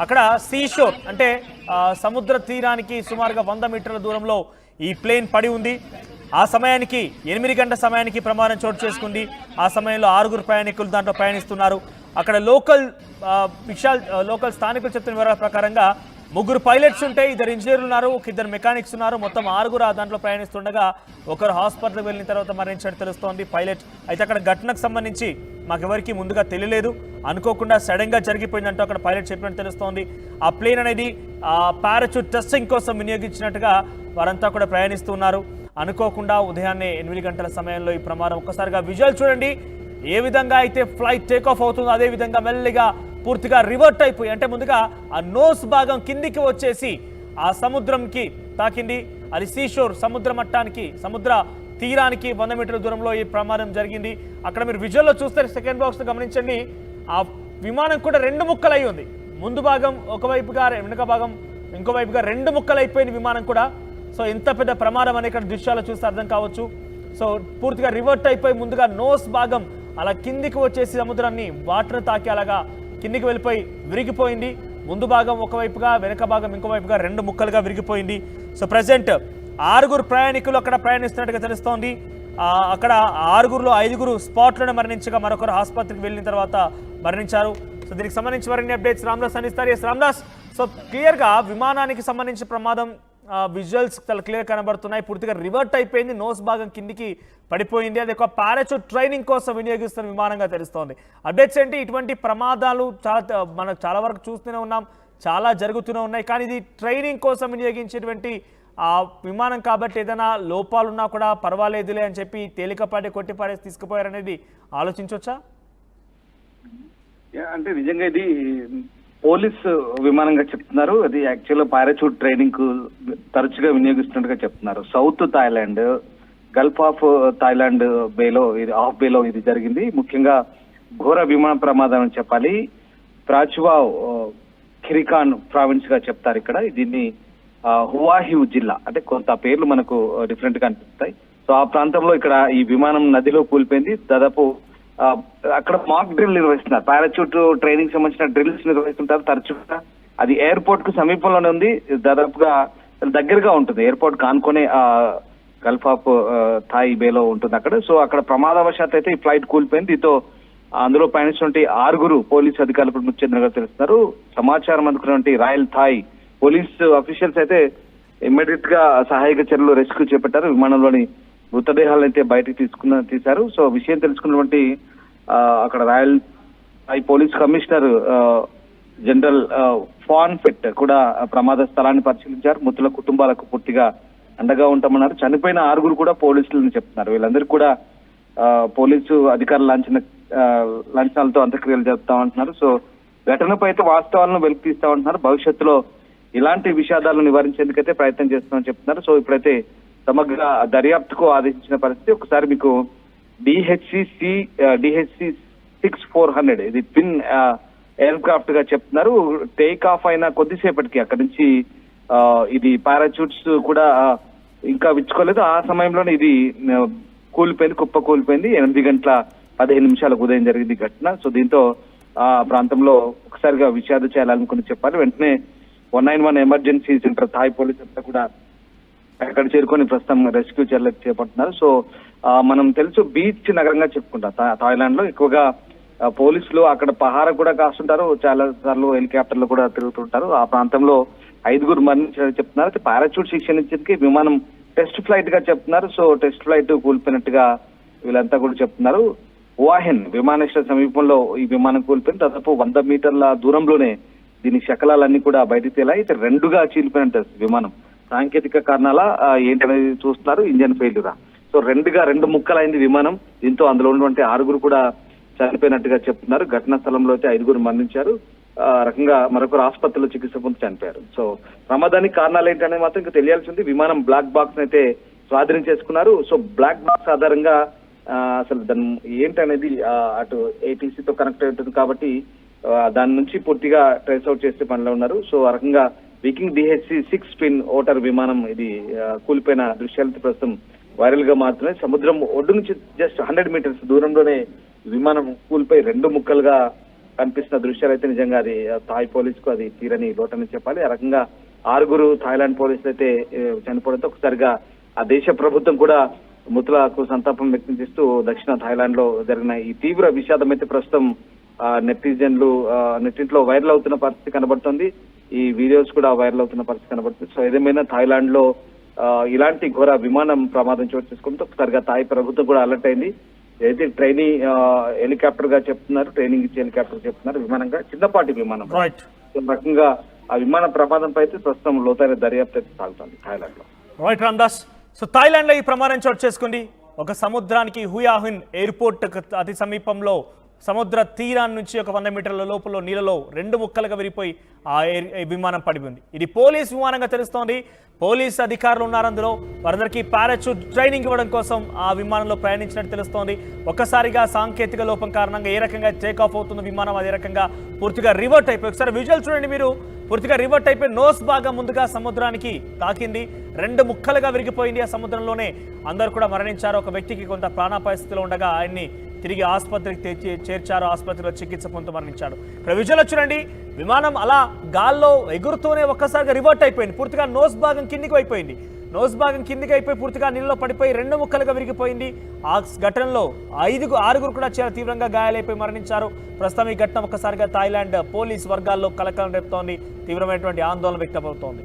అక్కడ sea shore అంటే సముద్ర తీరానికి సుమారుగా 100 మీటర్ల దూరంలో ఈ ప్లేన్ పడి ఉంది. ఆ సమయానికి 8 గంటల సమయానికి ప్రమాదం చోటు చేసుకుంది. ఆ సమయంలో 6 ప్రయాణికులు దాంట్లో ప్రయాణిస్తున్నారు. అక్కడ లోకల్ స్థానికులు చెప్తున్న వివరాల ప్రకారంగా 3 పైలట్స్ ఉంటే 2 ఇంజనీర్లు ఉన్నారు, 1 మెకానిక్స్ ఉన్నారు. మొత్తం 6 దాంట్లో ప్రయాణిస్తుండగా ఒకరు హాస్పిటల్కి వెళ్ళిన తర్వాత మరణించినట్టు తెలుస్తోంది పైలట్. అయితే అక్కడ ఘటనకు సంబంధించి మాకెవరికి ముందుగా తెలియలేదు, అనుకోకుండా సడన్గా జరిగిపోయిందంటూ అక్కడ పైలట్ చెప్పినట్టు తెలుస్తోంది. ఆ ప్లేన్ అనేది పారాచూట్ టెస్టింగ్ కోసం వినియోగించినట్టుగా వారంతా కూడా ప్రయాణిస్తున్నారు. అనుకోకుండా ఉదయాన్నే 8 గంటల సమయంలో ఈ ప్రమాదం. ఒక్కసారిగా విజువల్ చూడండి, ఏ విధంగా అయితే ఫ్లైట్ టేక్ ఆఫ్ అవుతుందో అదే విధంగా మెల్లిగా పూర్తిగా రివర్ట్ అయిపోయి, అంటే ముందుగా ఆ నోస్ భాగం కిందికి వచ్చేసి ఆ సముద్రంకి తాకింది. అది సీషోర్ సముద్ర మట్టానికి, సముద్ర తీరానికి 100 మీటర్ల దూరంలో ఈ ప్రమాదం జరిగింది. అక్కడ మీరు విజువల్లో చూస్తే సెకండ్ బాక్స్ గమనించండి, ఆ విమానం కూడా 2 ముక్కలై ఉంది. ముందు భాగం ఒకవైపుగా, వెనుక భాగం ఇంకోవైపుగా 2 ముక్కలు అయిపోయింది విమానం కూడా. సో ఎంత పెద్ద ప్రమాదం అనే ఇక్కడ దృశ్యాలు చూస్తే అర్థం కావచ్చు. సో పూర్తిగా రివర్ట్ అయిపోయి ముందుగా నోస్ భాగం అలా కిందికి వచ్చేసి సముద్రాన్ని వాటర్ తాకి అలాగా కిందికి వెళ్ళిపోయి విరిగిపోయింది. ముందు భాగం ఒకవైపుగా, వెనక భాగం ఇంకోవైపుగా 2 ముక్కలుగా విరిగిపోయింది. సో ప్రజెంట్ 6 ప్రయాణికులు అక్కడ ప్రయాణిస్తున్నట్టుగా తెలుస్తోంది. అక్కడ 6లో 5 స్పాట్లోనే మరణించగా మరొకరు ఆసుపత్రికి వెళ్ళిన తర్వాత మరణించారు. సో దీనికి సంబంధించి మరిన్ని అప్డేట్స్ రామ్దాస్ అందిస్తారు. ఎస్ రామ్దాస్, సో క్లియర్గా విమానానికి సంబంధించిన ప్రమాదం విజువల్స్ చాలా క్లియర్ కనబడుతున్నాయి. పూర్తిగా రివర్ట్ అయిపోయింది, నోస్ భాగం కిందికి పడిపోయింది. అది ఒక పారాచూట్ ట్రైనింగ్ కోసం వినియోగిస్తున్న విమానంగా తెలుస్తోంది. అప్డేట్స్ ఏంటి? ఇటువంటి ప్రమాదాలు మనకు చాలా వరకు చూస్తూనే ఉన్నాం, చాలా జరుగుతూనే ఉన్నాయి. కానీ ఇది ట్రైనింగ్ కోసం వినియోగించేటువంటి ఆ విమానం కాబట్టి ఏదైనా లోపాలు ఉన్నా కూడా పర్వాలేదులే అని చెప్పి తేలికపాటి కొట్టిపాడేసి తీసుకుపోయారనేది ఆలోచించవచ్చా? అంటే నిజంగా ఇది పోలీస్ విమానంగా చెప్తున్నారు. అది యాక్చువల్గా పారాచూట్ ట్రైనింగ్ కు తరచుగా వినియోగిస్తున్నట్టుగా చెప్తున్నారు. South Thailand, gulf of Thailand బేలో, ఇది ఆఫ్ బేలో ఇది జరిగింది. ముఖ్యంగా ఘోర విమాన ప్రమాదం అని చెప్పాలి. ప్రాచువావ్ ఖిరికాన్ ప్రావిన్స్ గా చెప్తారు ఇక్కడ. దీన్ని హువాహివ్ జిల్లా, అంటే కొంత పేర్లు మనకు డిఫరెంట్ గా అనిపిస్తాయి. సో ఆ ప్రాంతంలో ఇక్కడ ఈ విమానం నదిలో కూలిపోయింది. దాదాపు అక్కడ మాక్ డ్రిల్ నిర్వహిస్తున్నారు. పారాచూట్ ట్రైనింగ్ సంబంధించిన డ్రిల్స్ నిర్వహిస్తుంటారు తరచుగా. అది ఎయిర్పోర్ట్ కు సమీపంలోనే ఉంది, దాదాపుగా దగ్గరగా ఉంటుంది. ఎయిర్పోర్ట్ కానుకొనే గల్ఫ్ ఆఫ్ థాయ్ బేలో ఉంటుంది అక్కడ. సో అక్కడ ప్రమాదవశాత్ అయితే ఈ ఫ్లైట్ కూలిపోయింది. దీంతో అందులో పయనిస్తున్నటువంటి 6 పోలీసు అధికారులు మృతి చెందినగా తెలుస్తున్నారు. సమాచారం అందుకున్నటువంటి రాయల్ థాయ్ పోలీస్ అఫీషియల్స్ అయితే ఇమ్మీడియట్ గా సహాయక చర్యలు రెస్క్యూ చేపట్టారు. విమానంలోని మృతదేహాలను అయితే బయటకు తీశారు. సో విషయం తెలుసుకున్నటువంటి అక్కడ Royal Thai Police commissioner general Phanphet కూడా ప్రమాద స్థలాన్ని పరిశీలించారు. మృతుల కుటుంబాలకు పూర్తిగా అండగా ఉంటామన్నారు. చనిపోయిన 6 కూడా పోలీసులని చెప్తున్నారు. వీళ్ళందరికీ కూడా పోలీసు అధికారుల లాంఛనాలతో అంత్యక్రియలు జరుపుతామంటున్నారు. సో ఘటనపై అయితే వాస్తవాలను వెలికి తీస్తామంటున్నారు. భవిష్యత్తులో ఇలాంటి విషాదాలను నివారించేందుకైతే ప్రయత్నం చేస్తున్నామని చెప్తున్నారు. సో ఇప్పుడైతే సమగ్ర దర్యాప్తుకు ఆదేశించిన పరిస్థితి. ఒకసారి మీకు డిహెచ్సి 6400 ఇది ట్విన్ ఎయిర్ క్రాఫ్ట్ గా చెప్తున్నారు. టేక్ ఆఫ్ అయిన కొద్దిసేపటికి అక్కడి నుంచి ఇది పారాచూట్స్ కూడా ఇంకా విచ్చుకోలేదు. ఆ సమయంలోనే ఇది కూలిపోయింది, కుప్ప కూలిపోయింది. 8 గంటల 15 నిమిషాలకు ఉదయం జరిగింది ఘటన. సో దీంతో ఆ ప్రాంతంలో ఒకసారిగా విషాద చేయాలనుకుని చెప్పాలి. వెంటనే 191 ఎమర్జెన్సీ సెంటర్ థాయ్ పోలీస్ అంతా కూడా అక్కడ చేరుకొని ప్రస్తుతం రెస్క్యూ చర్యలు చేపడుతున్నారు. సో మనం తెలుసు బీచ్ నగరంగా చెప్పుకుంటాం థాయిలాండ్ లో. ఎక్కువగా పోలీసులు అక్కడ పహారా కూడా కాస్తుంటారు, చాలా సార్లు హెలికాప్టర్లు కూడా తిరుగుతుంటారు. ఆ ప్రాంతంలో 5 మరణించారని చెప్తున్నారు. పారాచూట్ శిక్షణ ఇచ్చేందుకు విమానం టెస్ట్ ఫ్లైట్ గా చెప్తున్నారు. సో టెస్ట్ ఫ్లైట్ కూలిపోయినట్టుగా వీళ్ళంతా కూడా చెప్తున్నారు. వాహెన్ విమానాశ్రయ సమీపంలో ఈ విమానం కూలిపోయింది. దాదాపు 100 మీటర్ల దూరంలోనే దీని శకలాలన్నీ కూడా బయటకు తేలాయి. అయితే 2గా చీలిపోయినట్టు విమానం. సాంకేతిక కారణాల ఏంటనేది చూస్తున్నారు. ఇంజన్ ఫెయిల్యూరా. సో 2 ముక్కలైంది విమానం. దీంతో అందులో ఉన్నటువంటి 6 కూడా చనిపోయినట్టుగా చెప్తున్నారు. ఘటనా స్థలంలో అయితే 5 మరణించారు. రకంగా మరొకరు ఆసుపత్రిలో చికిత్స పొంది చనిపోయారు. సో ప్రమాదానికి కారణాలు ఏంటనేది మాత్రం ఇంకా తెలియాల్సి ఉంది. విమానం బ్లాక్ బాక్స్ అయితే స్వాధీనం చేసుకున్నారు. సో బ్లాక్ బాక్స్ ఆధారంగా అసలు దాని ఏంటనేది అటు ఏటీసీతో కనెక్ట్ అయి ఉంటుంది కాబట్టి దాని నుంచి పూర్తిగా ట్రేస్ అవుట్ చేసే పనిలో ఉన్నారు. సో ఆ రకంగా వికింగ్ డిహెచ్సి 6 ట్విన్ ఓటర్ విమానం ఇది కూలిపోయిన దృశ్యాలతో ప్రస్తుతం వైరల్ గా మారుతున్నాయి. సముద్రం ఒడ్డు నుంచి జస్ట్ 100 మీటర్స్ దూరంలోనే విమానం కూలిపోయి 2 ముక్కలుగా కనిపిస్తున్న దృశ్యాలు అయితే నిజంగా అది థాయ్ పోలీసుకు అది తీరని లోటని చెప్పాలి. ఆ రకంగా 6 థాయిలాండ్ పోలీసులు అయితే చనిపోవడంతో ఒకసారిగా ఆ దేశ ప్రభుత్వం కూడా మృతులకు సంతాపం వ్యక్తం చేస్తూ దక్షిణ థాయిలాండ్ లో జరిగిన ఈ తీవ్ర విషాదం అయితే ప్రస్తుతం నెటిజన్లు నెట్టింట్లో వైరల్ అవుతున్న పరిస్థితి కనబడుతుంది. ఈ వీడియోస్ కూడా వైరల్ అవుతున్న పరిస్థితి కనబడుతుంది. సో ఏదేమైనా థాయిలాండ్ లో ఇలాంటి ఘోర విమానం ప్రమాదం చోటు చేసుకుంటూ ఒకసారిగా థాయ్ ప్రభుత్వం కూడా అలర్ట్ అయింది. ఏదైతే ట్రైనింగ్ హెలికాప్టర్ గా చెప్తున్నారు, ట్రైనింగ్ ఇచ్చే హెలికాప్టర్ చెప్తున్నారు, విమానంగా చిన్నపాటి విమానం. రకంగా ఆ విమాన ప్రమాదంపై అయితే ప్రస్తుతం లోతైన దర్యాప్తు అయితే సాగుతుంది థాయిలాండ్ లో. రైట్ రామ్దాస్. సో థాయిలాండ్ లో ఈ ప్రమాదం చోటు చేసుకుంది. ఒక సముద్రానికి హుయాహిన్ ఎయిర్పోర్ట్ అతి సమీపంలో సముద్ర తీరాన్ని నుంచి ఒక 100 మీటర్ల లోపల నీళ్ళలో 2 ముక్కలుగా విరిపోయి ఆ విమానం పడిపోయింది. ఇది పోలీస్ విమానంగా తెలుస్తోంది. పోలీస్ అధికారులు ఉన్నారు అందులో. వారందరికీ పారాచూట్ ట్రైనింగ్ ఇవ్వడం కోసం ఆ విమానంలో ప్రయాణించినట్టు తెలుస్తోంది. ఒక్కసారిగా సాంకేతిక లోపం కారణంగా ఏ రకంగా టేక్ ఆఫ్ అవుతున్న విమానం అదే రకంగా పూర్తిగా రివర్ట్ అయిపోయి, ఒకసారి విజువల్ చూడండి మీరు, పూర్తిగా రివర్ట్ అయిపోయి నోస్ భాగం ముందుగా సముద్రానికి తాకింది. 2 ముక్కలుగా విరిగిపోయింది. ఆ సముద్రంలోనే అందరూ కూడా మరణించారు. ఒక వ్యక్తికి కొంత ప్రాణాపాయ స్థితిలో ఉండగా ఆయన్ని తిరిగి ఆసుపత్రికి చేర్చారు. ఆసుపత్రిలో చికిత్స పొందుతూ మరణించాడు. ఇక్కడ విజువల్ చూడండి, విమానం అలా గాల్లో ఎగురుతూనే ఒక్కసారిగా రివర్ట్ అయిపోయింది. పూర్తిగా నోస్ భాగం కిందికి అయిపోయింది. నోస్ భాగం కిందికి అయిపోయి పూర్తిగా నీళ్ళలో పడిపోయి 2 ముక్కలుగా విరిగిపోయింది. ఆ ఘటనలో 6 కూడా చాలా తీవ్రంగా గాయాలైపోయి మరణించారు. ప్రస్తుతం ఈ ఘటన ఒక్కసారిగా థాయిలాండ్ పోలీస్ వర్గాల్లో కలకలం రేపుతోంది. తీవ్రమైనటువంటి ఆందోళన వ్యక్తమవుతోంది.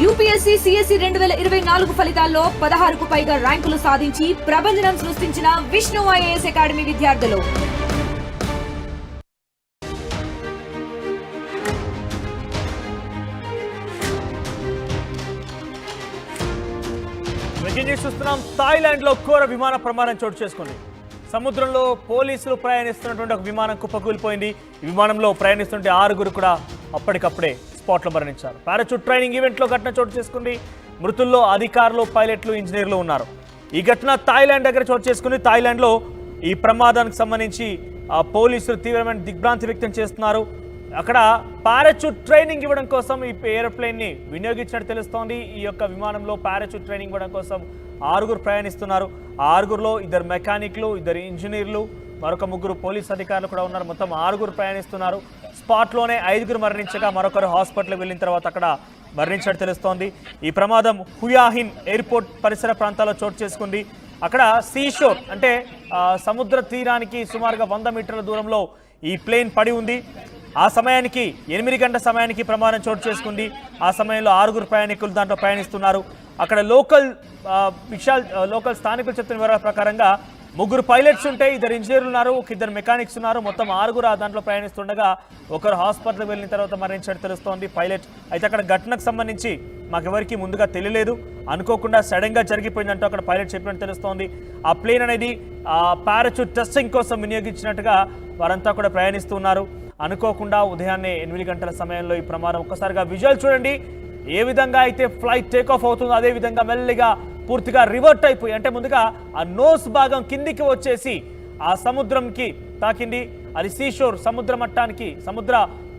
యూపీఎస్సీ సిఎస్సి 2024 ఫలితాల్లో 16కు పైగా ర్యాంకులు సాధించి ప్రభంజనం సృష్టించిన విష్ణు ఐఏఎస్ అకాడమీ విద్యార్థులు. చూస్తున్నాం, థాయిలాండ్ లో ఘోర విమాన ప్రమాదం చోటు చేసుకుంది. సముద్రంలో పోలీసులు ప్రయాణిస్తున్నటువంటి ఒక విమానం కుప్పకూలిపోయింది. ఈ విమానంలో ప్రయాణిస్తుంటే 6 కూడా అప్పటికప్పుడే స్పాట్లో మరణించారు. పారాచూట్ ట్రైనింగ్ ఈవెంట్లో ఘటన చోటు చేసుకుంది. మృతుల్లో అధికారులు, పైలట్లు, ఇంజనీర్లు ఉన్నారు. ఈ ఘటన థాయిలాండ్ దగ్గర చోటు చేసుకుంది. థాయిలాండ్లో ఈ ప్రమాదానికి సంబంధించి పోలీసులు తీవ్రమైన దిగ్భ్రాంతి వ్యక్తం చేస్తున్నారు. అక్కడ పారాచూట్ ట్రైనింగ్ ఇవ్వడం కోసం ఈ ఏరోప్లేన్ని వినియోగించినట్టు తెలుస్తోంది. ఈ యొక్క విమానంలో పారాచూట్ ట్రైనింగ్ ఇవ్వడం కోసం 6 ప్రయాణిస్తున్నారు. ఆ 6లో 2 మెకానిక్లు, 2 ఇంజనీర్లు, మరొక 3 పోలీస్ అధికారులు కూడా ఉన్నారు. మొత్తం 6 ప్రయాణిస్తున్నారు. స్పాట్లోనే 5 మరణించగా మరొకరు హాస్పిటల్కి వెళ్ళిన తర్వాత అక్కడ మరణించినట్టు తెలుస్తోంది. ఈ ప్రమాదం హుయాహిన్ ఎయిర్పోర్ట్ పరిసర ప్రాంతాల్లో చోటు చేసుకుంది. అక్కడ సీషోర్ అంటే సముద్ర తీరానికి సుమారుగా 100 మీటర్ల దూరంలో ఈ ప్లేన్ పడి ఉంది. ఆ సమయానికి 8 గంటల సమయానికి ప్రమాదం చోటు చేసుకుంది. ఆ సమయంలో 6 ప్రయాణికులు దాంట్లో ప్రయాణిస్తున్నారు. అక్కడ లోకల్ స్థానికులు చెప్తున్న వివరాల ప్రకారంగా 3 పైలట్స్ ఉంటే 2 ఇంజనీర్లు ఉన్నారు, 2 మెకానిక్స్ ఉన్నారు. మొత్తం 6 దాంట్లో ప్రయాణిస్తుండగా ఒకరు హాస్పిటల్కి వెళ్ళిన తర్వాత మరణించినట్టు తెలుస్తోంది పైలట్. అయితే అక్కడ ఘటనకు సంబంధించి మాకెవరికి ముందుగా తెలియలేదు, అనుకోకుండా సడన్గా జరిగిపోయిందంటూ అక్కడ పైలట్ చెప్పినట్టు తెలుస్తోంది. ఆ ప్లేన్ అనేది పారాచూట్ టెస్టింగ్ కోసం వినియోగించినట్టుగా వారంతా కూడా ప్రయాణిస్తున్నారు. అనుకోకుండా ఉదయాన్నే 8 గంటల సమయంలో ఈ ప్రమాదం. ఒక్కసారిగా విజువల్ చూడండి, ఏ విధంగా అయితే ఫ్లైట్ టేక్ ఆఫ్ అవుతుందో అదే విధంగా మెల్లిగా పూర్తిగా రివర్ట్ అయిపోయి, అంటే ముందుగా ఆ నోస్ భాగం కిందికి వచ్చేసి ఆ సముద్రంకి తాకింది. అది సీషోర్ సముద్ర మట్టానికి, సముద్ర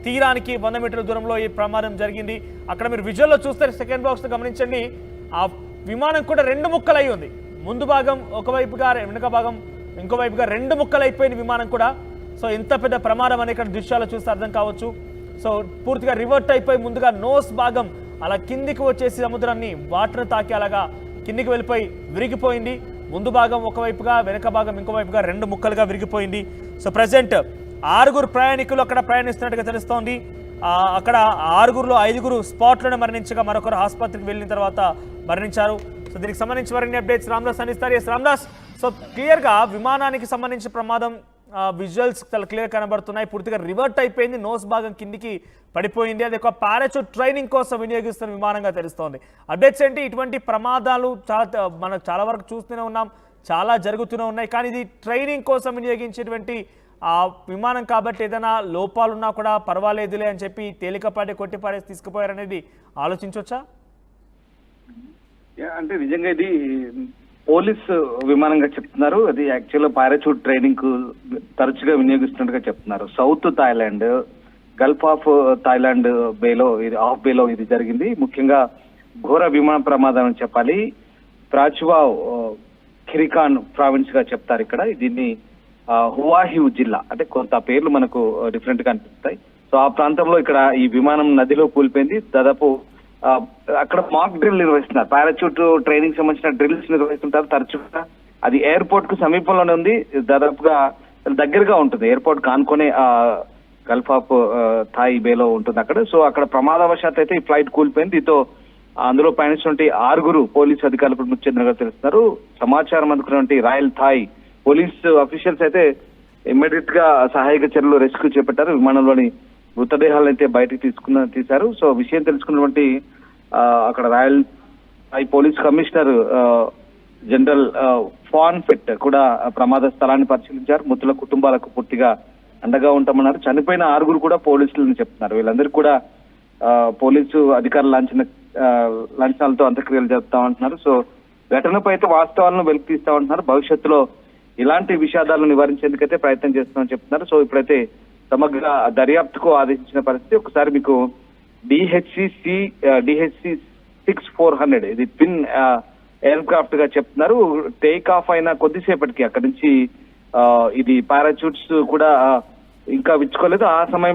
తీరానికి 100 మీటర్ల దూరంలో ఈ ప్రమాదం జరిగింది. అక్కడ మీరు విజువల్లో చూస్తే సెకండ్ బాక్స్ గమనించండి, ఆ విమానం కూడా 2 ముక్కలు అయి ఉంది. ముందు భాగం ఒకవైపుగా, వెనుక భాగం ఇంకో వైపుగా 2 ముక్కలు అయిపోయింది విమానం కూడా. సో ఎంత పెద్ద ప్రమాదం అని ఇక్కడ దృశ్యాలు చూస్తే అర్థం కావచ్చు. సో పూర్తిగా రివర్ట్ అయిపోయి ముందుగా నోస్ భాగం అలా కిందికి వచ్చేసి సముద్రాన్ని వాటర్ తాకి అలాగా కిందికి వెళ్ళిపోయి విరిగిపోయింది. ముందు భాగం ఒకవైపుగా, వెనక భాగం ఇంకోవైపుగా 2 ముక్కలుగా విరిగిపోయింది. సో ప్రజెంట్ 6 ప్రయాణికులు అక్కడ ప్రయాణిస్తున్నట్టుగా తెలుస్తోంది. అక్కడ 6లో 5 స్పాట్లోనే మరణించగా మరొకరు ఆసుపత్రికి వెళ్ళిన తర్వాత మరణించారు. సో దీనికి సంబంధించి మరిన్ని అప్డేట్స్ రామ్దాస్ అందిస్తారు. ఎస్ రామ్దాస్, సో క్లియర్గా విమానానికి సంబంధించిన ప్రమాదం విజువల్స్ చాలా క్లియర్ కనబడుతున్నాయి. పూర్తిగా రివర్ట్ అయిపోయింది, నోస్ భాగం కిందికి పడిపోయింది. అది ఒక పారాచూట్ ట్రైనింగ్ కోసం వినియోగిస్తున్న విమానంగా తెలుస్తోంది. అప్డేట్స్ ఏంటి? ఇటువంటి ప్రమాదాలు మనం చాలా వరకు చూస్తూనే ఉన్నాం, చాలా జరుగుతూనే ఉన్నాయి. కానీ ఇది ట్రైనింగ్ కోసం వినియోగించేటువంటి విమానం కాబట్టి ఏదైనా లోపాలున్నా కూడా పర్వాలేదులే అని చెప్పి తేలికపాటి కొట్టిపాడేసి తీసుకుపోయారనేది ఆలోచించవచ్చా? అంటే నిజంగా ఇది పోలీస్ విమానంగా చెప్తున్నారు. అది యాక్చువల్ పారాచూట్ ట్రైనింగ్ కు తరచుగా వినియోగిస్తున్నట్టుగా చెప్తున్నారు. South Thailand gulf of Thailand బేలో ఇది ఆఫ్ బేలో ఇది జరిగింది. ముఖ్యంగా ఘోర విమాన ప్రమాదం అని చెప్పాలి. ప్రాచువావ్ ఖిరికాన్ ప్రావిన్స్ గా చెప్తారు ఇక్కడ. దీన్ని హువాహివ్ జిల్లా, అంటే కొంత పేర్లు మనకు డిఫరెంట్ గా అనిపిస్తాయి. సో ఆ ప్రాంతంలో ఇక్కడ ఈ విమానం నదిలో కూలిపోయింది. దాదాపు అక్కడ మాక్ డ్రిల్ నిర్వహిస్తున్నారు. పారాచూట్ ట్రైనింగ్ సంబంధించిన డ్రిల్స్ నిర్వహిస్తుంటారు తరచుగా. అది ఎయిర్పోర్ట్ కు సమీపంలోనే ఉంది, దాదాపుగా దగ్గరగా ఉంటుంది. ఎయిర్పోర్ట్ కానుకొనే గల్ఫ్ ఆఫ్ థాయ్ బేలో ఉంటుంది అక్కడ. సో అక్కడ ప్రమాదవశాత్తు అయితే ఈ ఫ్లైట్ కూలిపోయింది. దీంతో అందులో పయనిస్తున్నటువంటి 6 పోలీసు అధికారులు మృతి చెందినగా తెలుస్తున్నారు. సమాచారం అందుకున్నటువంటి రాయల్ థాయ్ పోలీస్ అఫీషియల్స్ అయితే ఇమ్మీడియట్ గా సహాయక చర్యలు రెస్క్యూ చేపట్టారు. విమానంలోని మృతదేహాలను అయితే బయటకు తీశారు. సో విషయం తెలుసుకున్నటువంటి అక్కడ Royal Thai Police commissioner general Phanphet కూడా ప్రమాద స్థలాన్ని పరిశీలించారు. మృతుల కుటుంబాలకు పూర్తిగా అండగా ఉంటామన్నారు. చనిపోయిన 6 కూడా పోలీసులని చెప్తున్నారు. వీళ్ళందరికీ కూడా పోలీసు అధికారుల లాంఛనాలతో అంత్యక్రియలు జరుపుతామంటున్నారు. సో ఘటనపై అయితే వాస్తవాలను వెలికి తీస్తామంటున్నారు. భవిష్యత్తులో ఇలాంటి విషాదాలను నివారించేందుకైతే ప్రయత్నం చేస్తున్నామని చెప్తున్నారు. సో ఇప్పుడైతే సమగ్ర దర్యాప్తుకు ఆదేశించిన పరిస్థితి. ఒకసారి మీకు డిహెచ్సి 6400 ఇది ట్విన్ ఎయిర్ క్రాఫ్ట్ గా చెప్తున్నారు. టేక్ ఆఫ్ అయిన కొద్దిసేపటికి అక్కడి నుంచి ఇది పారాచూట్స్ కూడా ఇంకా విచ్చుకోలేదు. ఆ సమయం